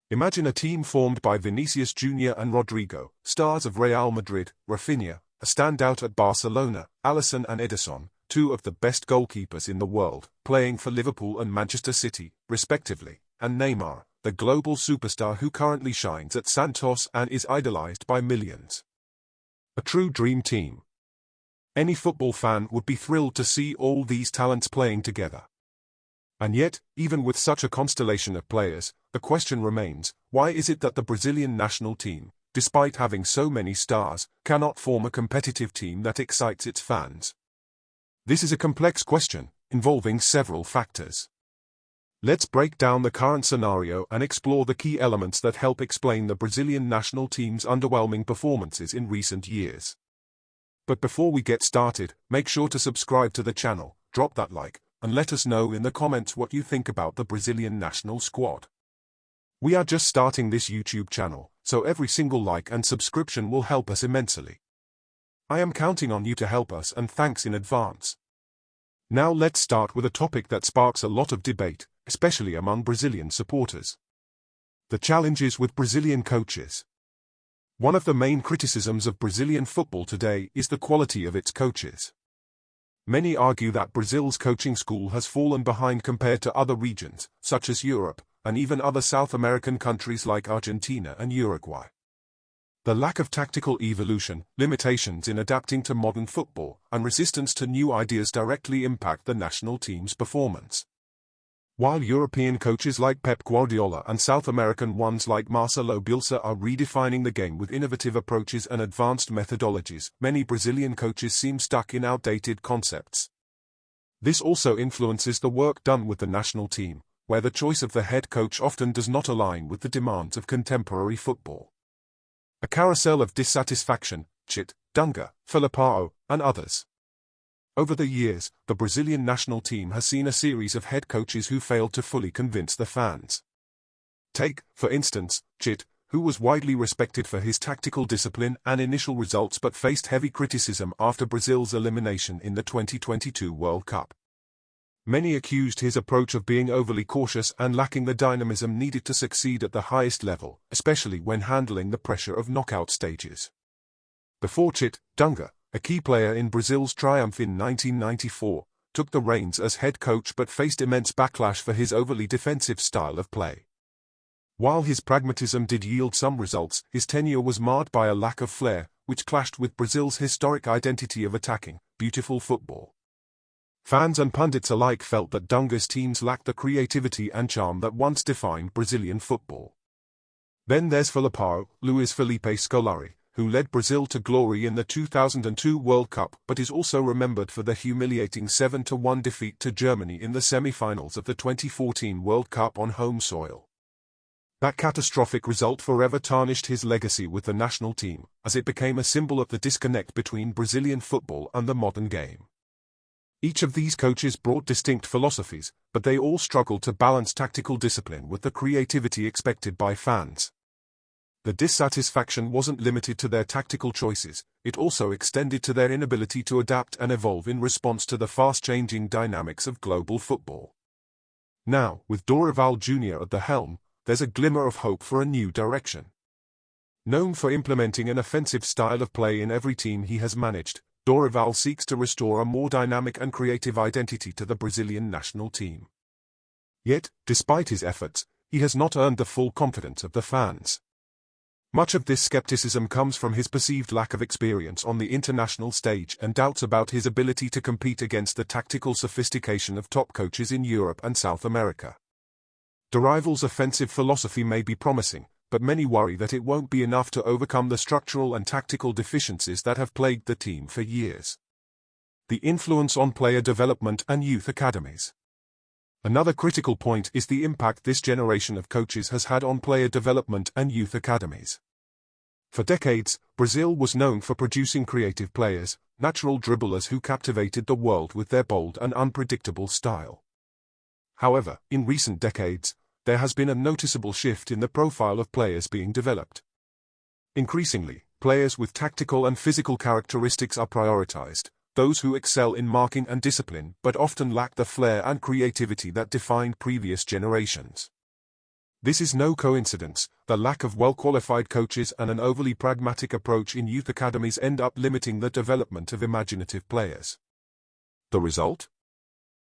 Imagine a team formed by Vinicius Jr. and Rodrigo, stars of Real Madrid, Rafinha, a standout at Barcelona, Alisson and Ederson, two of the best goalkeepers in the world, playing for Liverpool and Manchester City, respectively, and Neymar, the global superstar who currently shines at Santos and is idolized by millions. A true dream team. Any football fan would be thrilled to see all these talents playing together. And yet, even with such a constellation of players, the question remains, why is it that the Brazilian national team, despite having so many stars, cannot form a competitive team that excites its fans? This is a complex question, involving several factors. Let's break down the current scenario and explore the key elements that help explain the Brazilian national team's underwhelming performances in recent years. But before we get started, make sure to subscribe to the channel, drop that like, and let us know in the comments what you think about the Brazilian national squad. We are just starting this YouTube channel, so every single like and subscription will help us immensely. I am counting on you to help us, and thanks in advance. Now let's start with a topic that sparks a lot of debate, especially among Brazilian supporters. The challenges with Brazilian coaches. One of the main criticisms of Brazilian football today is the quality of its coaches. Many argue that Brazil's coaching school has fallen behind compared to other regions, such as Europe, and even other South American countries like Argentina and Uruguay. The lack of tactical evolution, limitations in adapting to modern football, and resistance to new ideas directly impact the national team's performance. While European coaches like Pep Guardiola and South American ones like Marcelo Bielsa are redefining the game with innovative approaches and advanced methodologies, many Brazilian coaches seem stuck in outdated concepts. This also influences the work done with the national team, where the choice of the head coach often does not align with the demands of contemporary football. A carousel of dissatisfaction, Chit, Dunga, Filipao, and others. Over the years, the Brazilian national team has seen a series of head coaches who failed to fully convince the fans. Take, for instance, Chit, who was widely respected for his tactical discipline and initial results but faced heavy criticism after Brazil's elimination in the 2022 World Cup. Many accused his approach of being overly cautious and lacking the dynamism needed to succeed at the highest level, especially when handling the pressure of knockout stages. Before Chit, Dunga, a key player in Brazil's triumph in 1994, took the reins as head coach but faced immense backlash for his overly defensive style of play. While his pragmatism did yield some results, his tenure was marred by a lack of flair, which clashed with Brazil's historic identity of attacking, beautiful football. Fans and pundits alike felt that Dunga's teams lacked the creativity and charm that once defined Brazilian football. Then there's Filipao, Luiz Felipe Scolari, who led Brazil to glory in the 2002 World Cup but is also remembered for the humiliating 7-1 defeat to Germany in the semi-finals of the 2014 World Cup on home soil. That catastrophic result forever tarnished his legacy with the national team, as it became a symbol of the disconnect between Brazilian football and the modern game. Each of these coaches brought distinct philosophies, but they all struggled to balance tactical discipline with the creativity expected by fans. The dissatisfaction wasn't limited to their tactical choices, it also extended to their inability to adapt and evolve in response to the fast-changing dynamics of global football. Now, with Dorival Jr. at the helm, there's a glimmer of hope for a new direction. Known for implementing an offensive style of play in every team he has managed, Dorival seeks to restore a more dynamic and creative identity to the Brazilian national team. Yet, despite his efforts, he has not earned the full confidence of the fans. Much of this skepticism comes from his perceived lack of experience on the international stage and doubts about his ability to compete against the tactical sophistication of top coaches in Europe and South America. Dorival's offensive philosophy may be promising, but many worry that it won't be enough to overcome the structural and tactical deficiencies that have plagued the team for years. The influence on player development and youth academies. Another critical point is the impact this generation of coaches has had on player development and youth academies. For decades, Brazil was known for producing creative players, natural dribblers who captivated the world with their bold and unpredictable style. However, in recent decades, there has been a noticeable shift in the profile of players being developed. Increasingly, players with tactical and physical characteristics are prioritized, those who excel in marking and discipline but often lack the flair and creativity that defined previous generations. This is no coincidence. The lack of well-qualified coaches and an overly pragmatic approach in youth academies end up limiting the development of imaginative players. The result?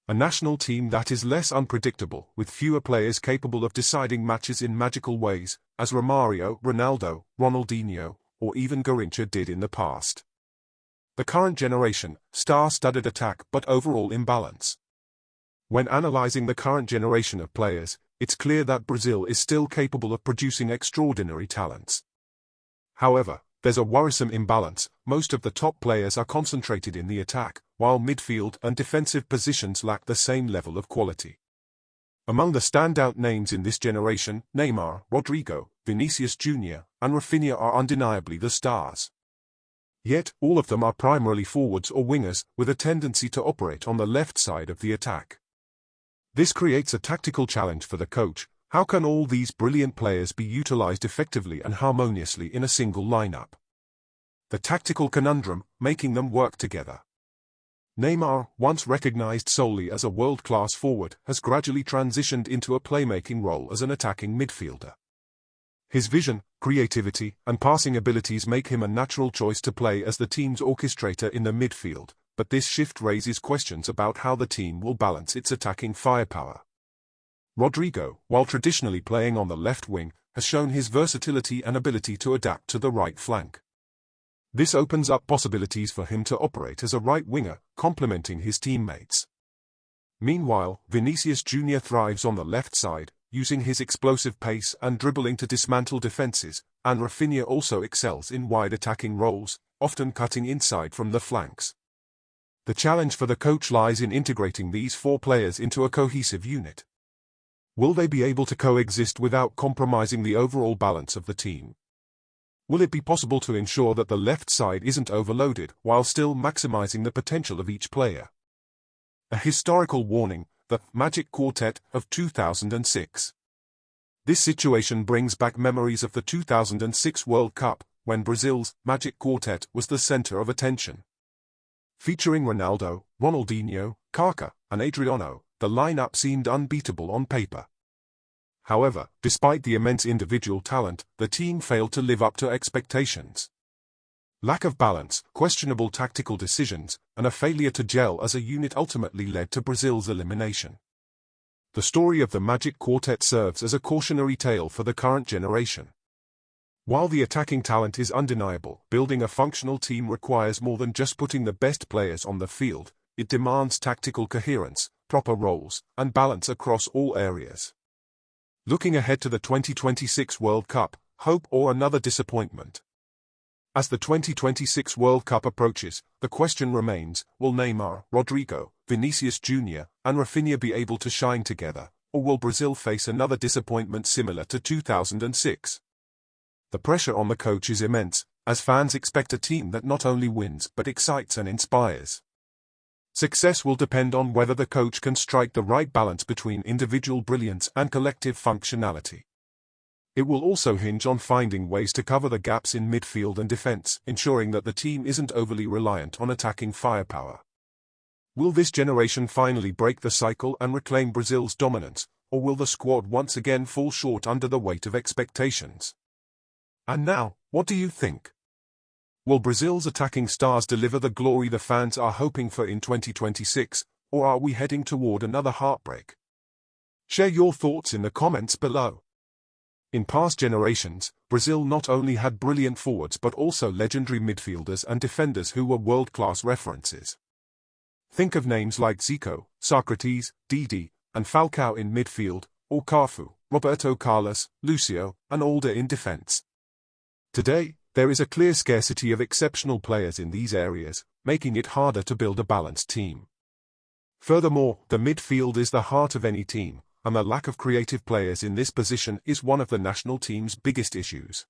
A national team that is less unpredictable, with fewer players capable of deciding matches in magical ways, as Romario, Ronaldo, Ronaldinho, or even Garrincha did in the past. The current generation, star-studded attack but overall imbalance. When analyzing the current generation of players, it's clear that Brazil is still capable of producing extraordinary talents. However, there's a worrisome imbalance. Most of the top players are concentrated in the attack, while midfield and defensive positions lack the same level of quality. Among the standout names in this generation, Neymar, Rodrigo, Vinicius Jr., and Rafinha are undeniably the stars. Yet, all of them are primarily forwards or wingers, with a tendency to operate on the left side of the attack. This creates a tactical challenge for the coach. How can all these brilliant players be utilized effectively and harmoniously in a single lineup? The tactical conundrum, making them work together. Neymar, once recognized solely as a world-class forward, has gradually transitioned into a playmaking role as an attacking midfielder. His vision, creativity, and passing abilities make him a natural choice to play as the team's orchestrator in the midfield, but this shift raises questions about how the team will balance its attacking firepower. Rodrigo, while traditionally playing on the left wing, has shown his versatility and ability to adapt to the right flank. This opens up possibilities for him to operate as a right winger, complementing his teammates. Meanwhile, Vinicius Jr. thrives on the left side, using his explosive pace and dribbling to dismantle defenses, and Rafinha also excels in wide attacking roles, often cutting inside from the flanks. The challenge for the coach lies in integrating these four players into a cohesive unit. Will they be able to coexist without compromising the overall balance of the team? Will it be possible to ensure that the left side isn't overloaded while still maximizing the potential of each player? A historical warning, the Magic Quartet of 2006. This situation brings back memories of the 2006 World Cup, when Brazil's Magic Quartet was the center of attention. Featuring Ronaldo, Ronaldinho, Kaká, and Adriano, the lineup seemed unbeatable on paper. However, despite the immense individual talent, the team failed to live up to expectations. Lack of balance, questionable tactical decisions, and a failure to gel as a unit ultimately led to Brazil's elimination. The story of the Magic Quartet serves as a cautionary tale for the current generation. While the attacking talent is undeniable, building a functional team requires more than just putting the best players on the field. It demands tactical coherence, proper roles, and balance across all areas. Looking ahead to the 2026 World Cup, hope or another disappointment? As the 2026 World Cup approaches, the question remains, will Neymar, Rodrigo, Vinicius Jr., and Rafinha be able to shine together, or will Brazil face another disappointment similar to 2006? The pressure on the coach is immense, as fans expect a team that not only wins but excites and inspires. Success will depend on whether the coach can strike the right balance between individual brilliance and collective functionality. It will also hinge on finding ways to cover the gaps in midfield and defense, ensuring that the team isn't overly reliant on attacking firepower. Will this generation finally break the cycle and reclaim Brazil's dominance, or will the squad once again fall short under the weight of expectations? And now, what do you think? Will Brazil's attacking stars deliver the glory the fans are hoping for in 2026, or are we heading toward another heartbreak? Share your thoughts in the comments below. In past generations, Brazil not only had brilliant forwards but also legendary midfielders and defenders who were world-class references. Think of names like Zico, Socrates, Didi, and Falcao in midfield, or Cafu, Roberto Carlos, Lucio, and Alda in defense. Today, there is a clear scarcity of exceptional players in these areas, making it harder to build a balanced team. Furthermore, the midfield is the heart of any team, and the lack of creative players in this position is one of the national team's biggest issues.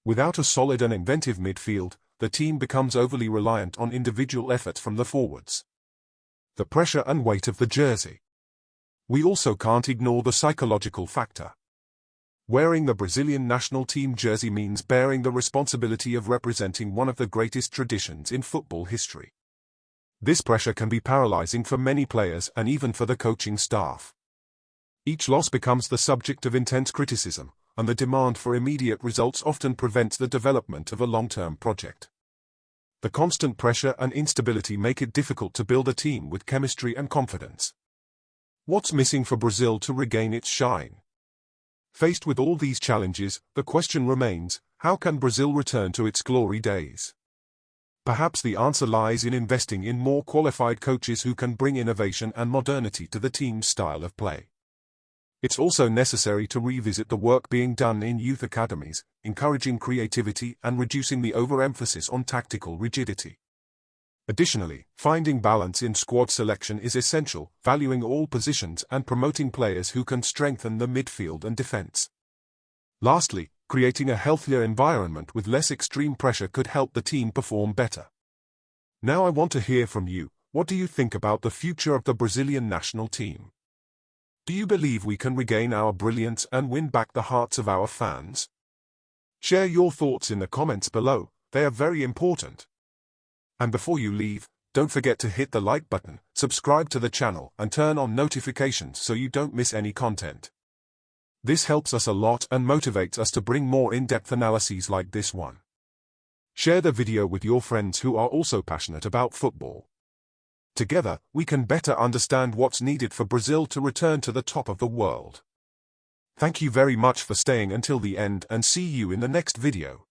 Without a solid and inventive midfield, the team becomes overly reliant on individual effort from the forwards. The pressure and weight of the jersey. We also can't ignore the psychological factor. Wearing the Brazilian national team jersey means bearing the responsibility of representing one of the greatest traditions in football history. This pressure can be paralyzing for many players and even for the coaching staff. Each loss becomes the subject of intense criticism, and the demand for immediate results often prevents the development of a long-term project. The constant pressure and instability make it difficult to build a team with chemistry and confidence. What's missing for Brazil to regain its shine? Faced with all these challenges, the question remains, how can Brazil return to its glory days? Perhaps the answer lies in investing in more qualified coaches who can bring innovation and modernity to the team's style of play. It's also necessary to revisit the work being done in youth academies, encouraging creativity and reducing the overemphasis on tactical rigidity. Additionally, finding balance in squad selection is essential, valuing all positions and promoting players who can strengthen the midfield and defense. Lastly, creating a healthier environment with less extreme pressure could help the team perform better. Now I want to hear from you. What do you think about the future of the Brazilian national team? Do you believe we can regain our brilliance and win back the hearts of our fans? Share your thoughts in the comments below, they are very important. And before you leave, don't forget to hit the like button, subscribe to the channel and turn on notifications so you don't miss any content. This helps us a lot and motivates us to bring more in-depth analyses like this one. Share the video with your friends who are also passionate about football. Together, we can better understand what's needed for Brazil to return to the top of the world. Thank you very much for staying until the end and see you in the next video.